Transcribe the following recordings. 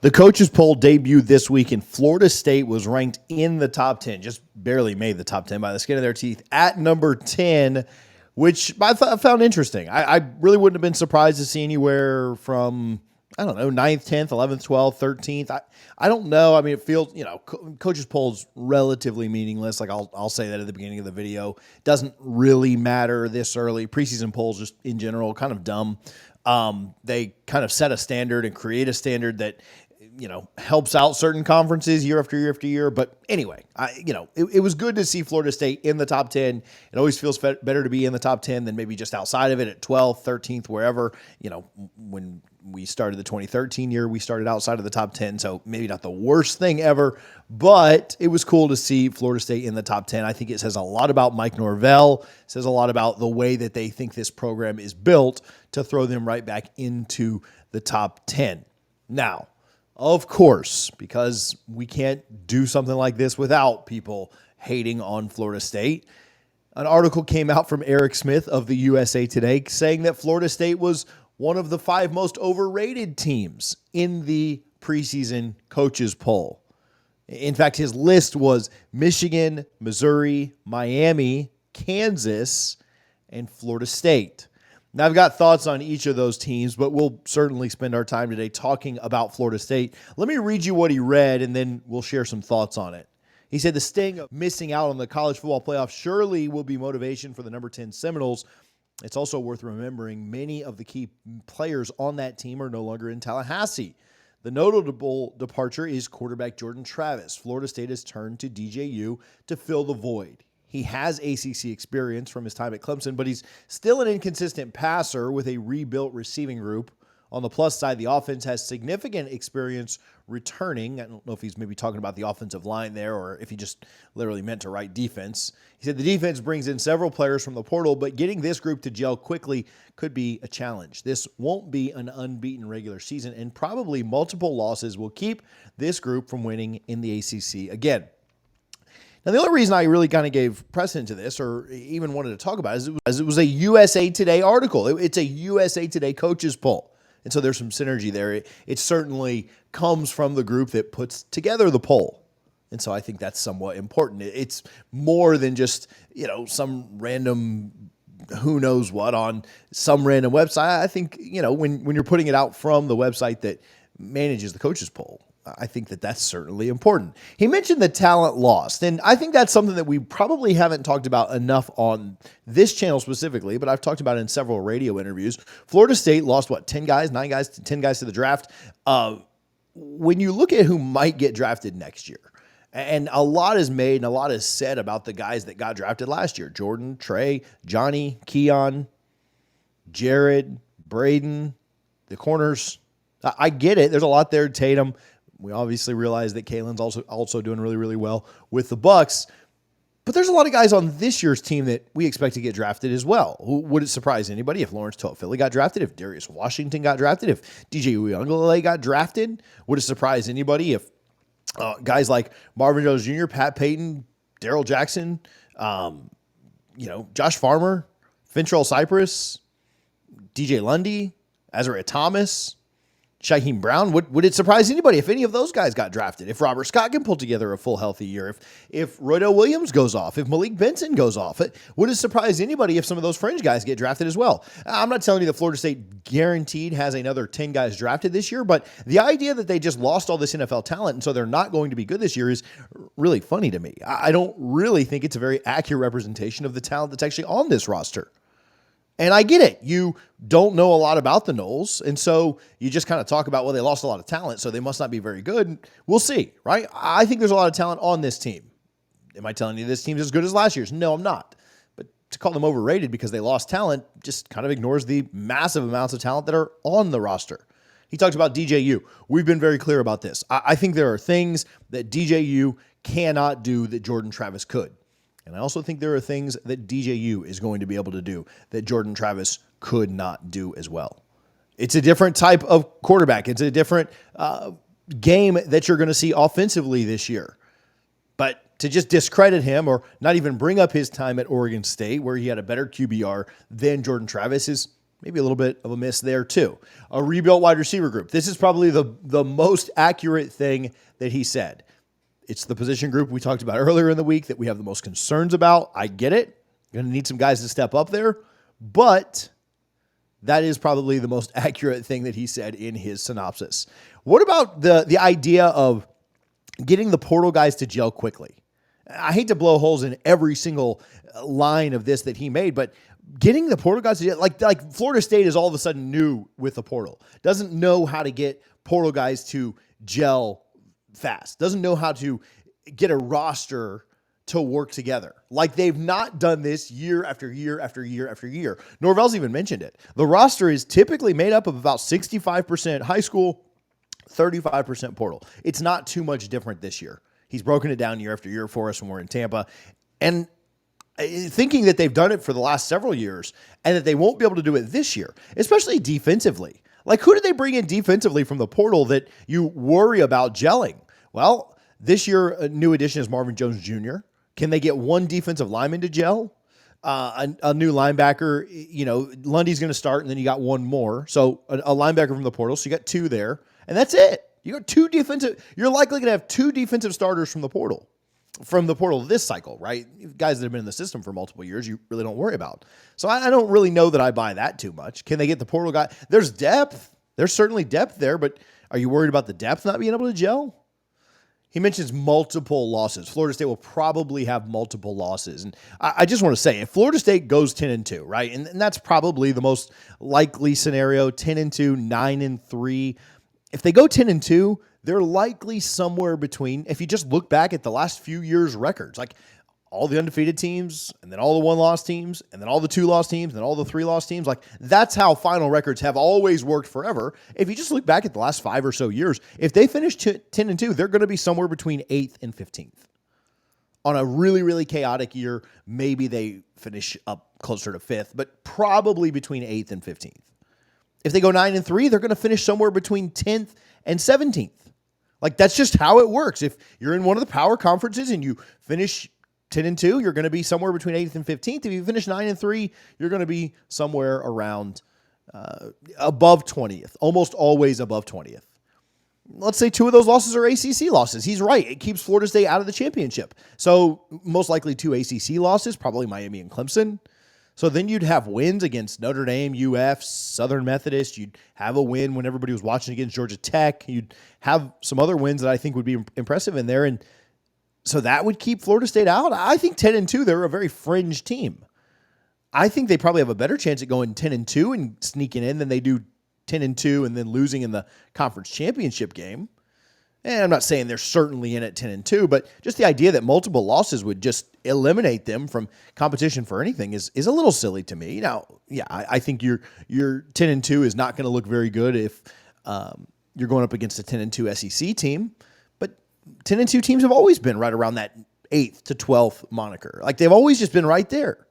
The coaches poll debuted this week, and Florida State was ranked in the top 10, just barely made the top 10 by the skin of their teeth at number 10, which I found interesting. I really wouldn't have been surprised to see anywhere from, I don't know, 9th, 10th, 11th, 12th, 13th. I don't know. I mean, it feels, coaches poll's relatively meaningless. Like I'll say that at the beginning of the video. Doesn't really matter this early. Preseason polls just in general, kind of dumb. They kind of set a standard and create a standard that, helps out certain conferences year after year after year. But anyway, it was good to see Florida State in the top 10. It always feels better to be in the top 10 than maybe just outside of it at 12th, 13th, wherever. When we started the 2013 year, we started outside of the top 10. So maybe not the worst thing ever, but it was cool to see Florida State in the top 10. I think it says a lot about Mike Norvell, says a lot about the way that they think this program is built to throw them right back into the top 10. Now, of course, because we can't do something like this without people hating on Florida State, an article came out from Eric Smith of the USA Today saying that Florida State was one of the 5 most overrated teams in the preseason coaches poll. In fact, his list was Michigan, Missouri, Miami, Kansas, and Florida State. Now, I've got thoughts on each of those teams, but we'll certainly spend our time today talking about Florida State. Let me read you what he read, and then we'll share some thoughts on it. He said, the sting of missing out on the college football playoff surely will be motivation for the number 10 Seminoles. It's also worth remembering many of the key players on that team are no longer in Tallahassee. The notable departure is quarterback Jordan Travis. Florida State has turned to DJU to fill the void. He has ACC experience from his time at Clemson, but he's still an inconsistent passer with a rebuilt receiving group. On the plus side, the offense has significant experience returning. I don't know if he's maybe talking about the offensive line there or if he just literally meant to write defense. He said the defense brings in several players from the portal, but getting this group to gel quickly could be a challenge. This won't be an unbeaten regular season, and probably multiple losses will keep this group from winning in the ACC again. Now, the only reason I really kind of gave precedent to this or even wanted to talk about it is it was a USA Today article. It's a USA Today coaches poll. And so there's some synergy there. It certainly comes from the group that puts together the poll. And so I think that's somewhat important. It's more than just, some random who knows what on some random website. I think, when you're putting it out from the website that manages the coaches poll, I think that that's certainly important. He mentioned the talent lost, and I think that's something that we probably haven't talked about enough on this channel specifically, but I've talked about it in several radio interviews. Florida State lost, 10 guys to the draft. When you look at who might get drafted next year, and a lot is made and a lot is said about the guys that got drafted last year, Jordan, Trey, Johnny, Keon, Jared, Braden, the corners. I get it. There's a lot there. Tatum. We obviously realize that Kalen's also doing really, really well with the Bucks. But there's a lot of guys on this year's team that we expect to get drafted as well. Would it surprise anybody if Lawrence Toafili got drafted, if Darius Washington got drafted, if DJ Uiagalelei got drafted? Would it surprise anybody if guys like Marvin Jones Jr., Pat Payton, Darrell Jackson, Josh Farmer, Fintrell Cypress, DJ Lundy, Azariah Thomas, Shaheem Brown? Would it surprise anybody if any of those guys got drafted? If Robert Scott can pull together a full healthy year? If Roydell Williams goes off? If Malik Benson goes off? Would it surprise anybody if some of those fringe guys get drafted as well? I'm not telling you that Florida State guaranteed has another 10 guys drafted this year, but the idea that they just lost all this NFL talent and so they're not going to be good this year is really funny to me. I don't really think it's a very accurate representation of the talent that's actually on this roster. And I get it. You don't know a lot about the Noles, and so you just kind of talk about, well, they lost a lot of talent, so they must not be very good. We'll see, right? I think there's a lot of talent on this team. Am I telling you this team's as good as last year's? No, I'm not. But to call them overrated because they lost talent just kind of ignores the massive amounts of talent that are on the roster. He talks about DJU. We've been very clear about this. I think there are things that DJU cannot do that Jordan Travis could. And I also think there are things that DJU is going to be able to do that Jordan Travis could not do as well. It's a different type of quarterback. It's a different game that you're going to see offensively this year. But to just discredit him or not even bring up his time at Oregon State where he had a better QBR than Jordan Travis is maybe a little bit of a miss there too. A rebuilt wide receiver group. This is probably the most accurate thing that he said. It's the position group we talked about earlier in the week that we have the most concerns about. I get it. Going to need some guys to step up there, but that is probably the most accurate thing that he said in his synopsis. What about the idea of getting the portal guys to gel quickly? I hate to blow holes in every single line of this that he made, but getting the portal guys to gel, like Florida State is all of a sudden new with the portal, doesn't know how to get portal guys to gel fast, doesn't know how to get a roster to work together. Like they've not done this year after year after year after year. Norvell's even mentioned it. The roster is typically made up of about 65% high school, 35% portal. It's not too much different this year. He's broken it down year after year for us when we're in Tampa. And thinking that they've done it for the last several years and that they won't be able to do it this year, especially defensively. Like, who did they bring in defensively from the portal that you worry about gelling? Well, this year, a new addition is Marvin Jones Jr. Can they get one defensive lineman to gel? A new linebacker, Lundy's going to start, and then you got one more. So a linebacker from the portal. So you got two there, and that's it. You got two defensive. You're likely going to have two defensive starters from the portal this cycle, right? Guys that have been in the system for multiple years, you really don't worry about. So I don't really know that I buy that too much. Can they get the portal guy? There's depth. There's certainly depth there, but are you worried about the depth not being able to gel? He mentions multiple losses. Florida State will probably have multiple losses. And I just want to say, if Florida State goes 10-2, right, and that's probably the most likely scenario, 10-2, 9-3. If they go 10-2, they're likely somewhere between, if you just look back at the last few years' records, like all the undefeated teams, and then all the one-loss teams, and then all the two-loss teams, and then all the three-loss teams, like that's how final records have always worked forever. If you just look back at the last 5 or so years, if they finish 10-2, they're going to be somewhere between 8th and 15th. On a really, really chaotic year, maybe they finish up closer to 5th, but probably between 8th and 15th. If they go 9-3, they're going to finish somewhere between 10th and 17th. Like, that's just how it works. If you're in one of the power conferences and you finish 10-2, you're going to be somewhere between 8th and 15th. If you finish 9-3, you're going to be somewhere around above 20th, almost always above 20th. Let's say 2 of those losses are ACC losses. He's right. It keeps Florida State out of the championship. So most likely 2 ACC losses, probably Miami and Clemson. So then you'd have wins against Notre Dame, UF, Southern Methodist. You'd have a win when everybody was watching against Georgia Tech. You'd have some other wins that I think would be impressive in there. And so that would keep Florida State out. I think 10-2, they're a very fringe team. I think they probably have a better chance at going 10-2 and sneaking in than they do 10-2 and then losing in the conference championship game. And I'm not saying they're certainly in at 10-2, but just the idea that multiple losses would just eliminate them from competition for anything is a little silly to me. Now, yeah, I think your 10-2 is not going to look very good if you're going up against a 10-2 SEC team. But 10-2 teams have always been right around that 8th to 12th moniker. Like, they've always just been right there.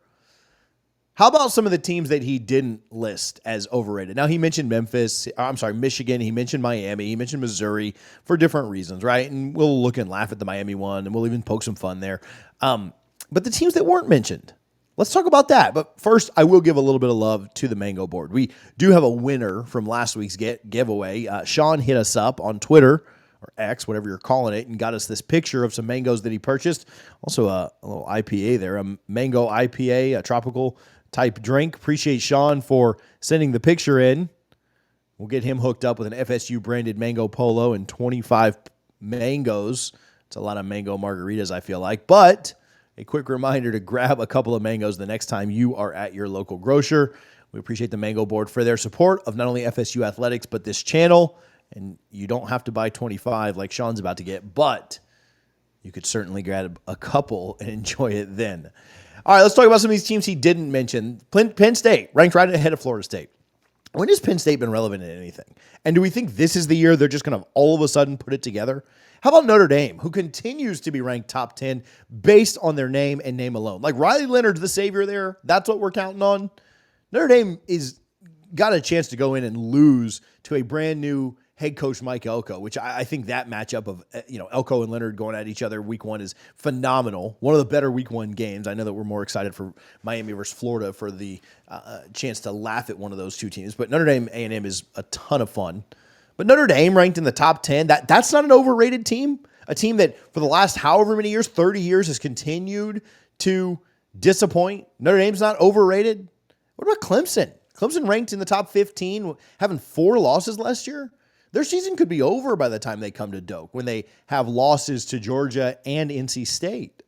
How about some of the teams that he didn't list as overrated? Now, he mentioned Michigan. He mentioned Miami. He mentioned Missouri for different reasons, right? And we'll look and laugh at the Miami one, and we'll even poke some fun there. But the teams that weren't mentioned, let's talk about that. But first, I will give a little bit of love to the Mango board. We do have a winner from last week's giveaway. Sean hit us up on Twitter, or X, whatever you're calling it, and got us this picture of some mangoes that he purchased. Also, a little IPA there, a mango IPA, a tropical type drink. Appreciate Sean for sending the picture in. We'll get him hooked up with an FSU branded mango polo and 25 mangoes. It's a lot of mango margaritas, I feel like. But a quick reminder to grab a couple of mangoes the next time you are at your local grocer. We appreciate the Mango Board for their support of not only FSU athletics, but this channel. And you don't have to buy 25 like Sean's about to get, but you could certainly grab a couple and enjoy it then. All right, let's talk about some of these teams he didn't mention. Penn State, ranked right ahead of Florida State. When has Penn State been relevant in anything? And do we think this is the year they're just going to all of a sudden put it together? How about Notre Dame, who continues to be ranked top 10 based on their name and name alone? Like, Riley Leonard's the savior there. That's what we're counting on. Notre Dame got a chance to go in and lose to a brand new head coach Mike Elko, which I think that matchup of, Elko and Leonard going at each other week one is phenomenal. One of the better week one games. I know that we're more excited for Miami versus Florida for the chance to laugh at one of those two teams, but Notre Dame A&M is a ton of fun. But Notre Dame ranked in the top 10, that's not an overrated team. A team that for the last however many years, 30 years, has continued to disappoint. Notre Dame's not overrated. What about Clemson? Clemson ranked in the top 15, having 4 losses last year. Their season could be over by the time they come to Doak when they have losses to Georgia and NC State.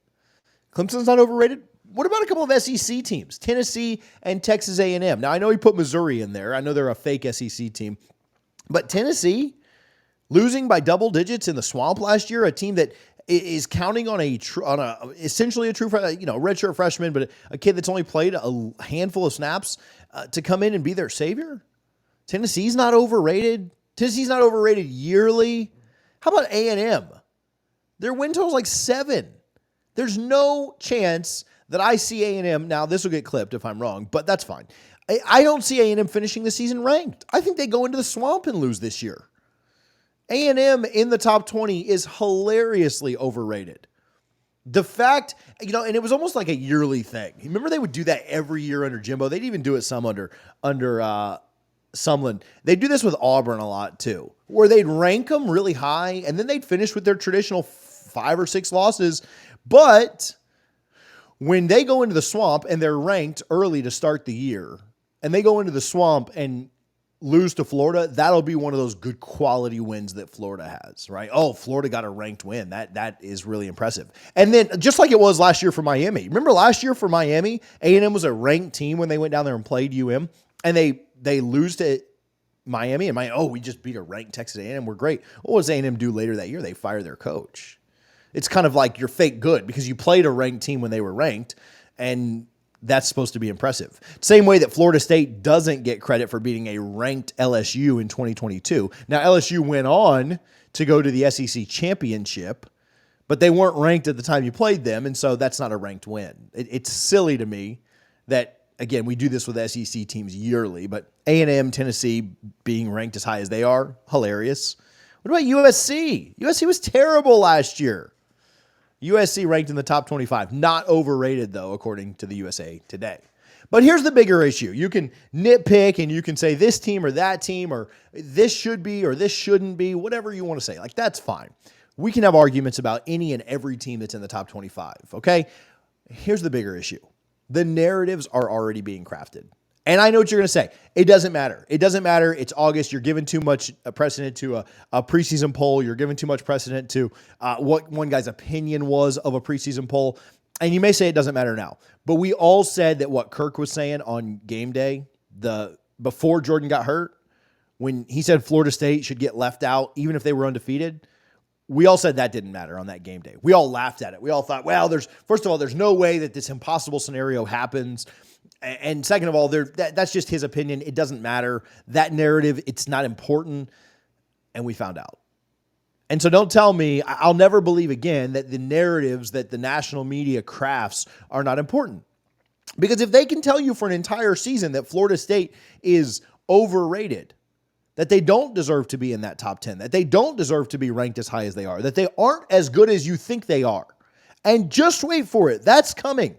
Clemson's not overrated. What about a couple of SEC teams, Tennessee and Texas A&M? Now, I know he put Missouri in there. I know they're a fake SEC team. But Tennessee, losing by double digits in the Swamp last year, a team that is counting on essentially a true redshirt freshman, but a kid that's only played a handful of snaps to come in and be their savior. Tennessee's not overrated. Tennessee's not overrated yearly. How about A&M? Their win total is like 7. There's no chance that I see A&M. Now, this will get clipped if I'm wrong, but that's fine. I don't see A&M finishing the season ranked. I think they go into the Swamp and lose this year. A&M in the top 20 is hilariously overrated. The fact, and it was almost like a yearly thing. Remember they would do that every year under Jimbo? They'd even do it some under Sumlin. They do this with Auburn a lot too, where they'd rank them really high and then they'd finish with their traditional 5 or 6 losses. But when they go into the Swamp and they're ranked early to start the year, and they go into the Swamp and lose to Florida, that'll be one of those good quality wins that Florida has, right? Oh, Florida got a ranked win. That is really impressive. And then just like it was last year for Miami. Remember last year for Miami, A&M was a ranked team when they went down there and played UM, and they lose to Miami, and we just beat a ranked Texas A&M. We're great. What does A&M do later that year? They fire their coach. It's kind of like you're fake good because you played a ranked team when they were ranked, and that's supposed to be impressive. Same way that Florida State doesn't get credit for beating a ranked LSU in 2022. Now, LSU went on to go to the SEC championship, but they weren't ranked at the time you played them, and so that's not a ranked win. It's silly to me that, again, we do this with SEC teams yearly, but A&M, Tennessee being ranked as high as they are, hilarious. What about USC? USC was terrible last year. USC ranked in the top 25. Not overrated, though, according to the USA Today. But here's the bigger issue. You can nitpick and you can say this team or that team or this should be or this shouldn't be, whatever you want to say. Like, that's fine. We can have arguments about any and every team that's in the top 25, okay? Here's the bigger issue. The narratives are already being crafted. And I know what you're going to say. It doesn't matter. It doesn't matter. It's August. You're giving too much precedent to a preseason poll. You're giving too much precedent to what one guy's opinion was of a preseason poll. And you may say it doesn't matter now. But we all said that what Kirk was saying on game day, before Jordan got hurt, when he said Florida State should get left out even if they were undefeated, we all said that didn't matter on that game day. We all laughed at it. We all thought, well, first of all, there's no way that this impossible scenario happens. And second of all, that's just his opinion. It doesn't matter. That narrative, it's not important. And we found out. And so don't tell me, I'll never believe again that the narratives that the national media crafts are not important. Because if they can tell you for an entire season that Florida State is overrated, that they don't deserve to be in that top 10, that they don't deserve to be ranked as high as they are, that they aren't as good as you think they are, and just wait for it. That's coming.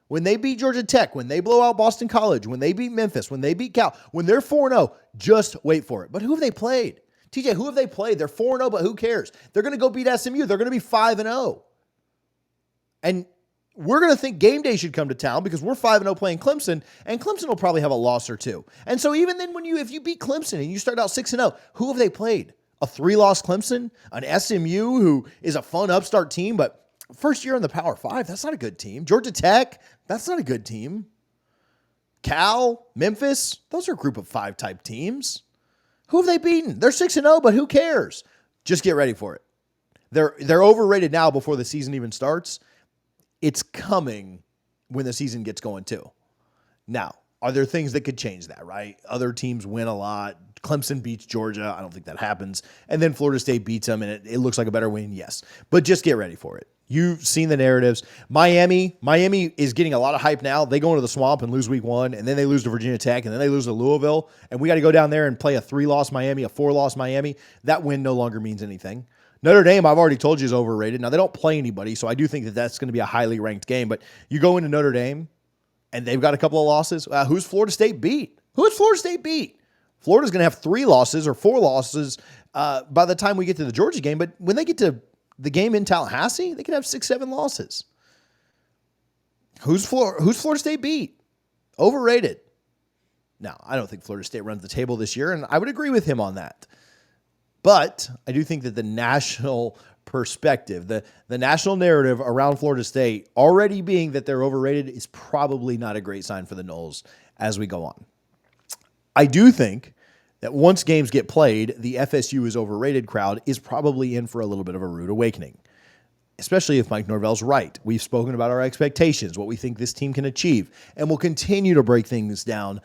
When they beat Georgia Tech, when they blow out Boston College, when they beat Memphis, when they beat Cal, when they're 4-0, just wait for it. But who have they played? TJ, who have they played? They're 4-0, but who cares? They're going to go beat SMU. They're going to be 5-0. And we're going to think game day should come to town because we're 5-0 playing Clemson, and Clemson will probably have a loss or two. And so even then, if you beat Clemson and you start out 6-0, who have they played? A 3-loss Clemson? An SMU who is a fun upstart team, but first year in the Power 5, that's not a good team. Georgia Tech, that's not a good team. Cal, Memphis, those are a group of 5 type teams. Who have they beaten? They're 6-0, but who cares? Just get ready for it. They're overrated now before the season even starts. It's coming when the season gets going too. Now, Are there things that could change that, right? Other teams win a lot. Clemson beats Georgia. I don't think that happens. And then Florida State beats them, and it looks like a better win, yes. But just get ready for it. You've seen the narratives. Miami is getting a lot of hype now. They go into the swamp and lose week 1, and then they lose to Virginia Tech, and then they lose to Louisville, and we got to go down there and play a 3-loss Miami, a 4-loss Miami. That win no longer means anything. Notre Dame, I've already told you, is overrated. Now, they don't play anybody, so I do think that that's going to be a highly ranked game. But you go into Notre Dame, and they've got a couple of losses. Who's Florida State beat? Who has Florida State beat? Florida's going to have 3 losses or 4 losses by the time we get to the Georgia game. But when they get to the game in Tallahassee, they could have 6, 7 losses. Who's Florida State beat? Overrated. Now, I don't think Florida State runs the table this year, and I would agree with him on that. But I do think that the national perspective, the national narrative around Florida State already being that they're overrated is probably not a great sign for the Noles as we go on. I do think that once games get played, the FSU is overrated crowd is probably in for a little bit of a rude awakening, especially if Mike Norvell's right. We've spoken about our expectations, what we think this team can achieve, and we'll continue to break things down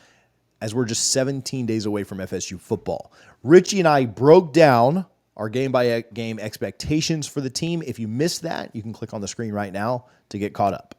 as we're just 17 days away from FSU football. Richie and I broke down our game-by-game expectations for the team. If you missed that, you can click on the screen right now to get caught up.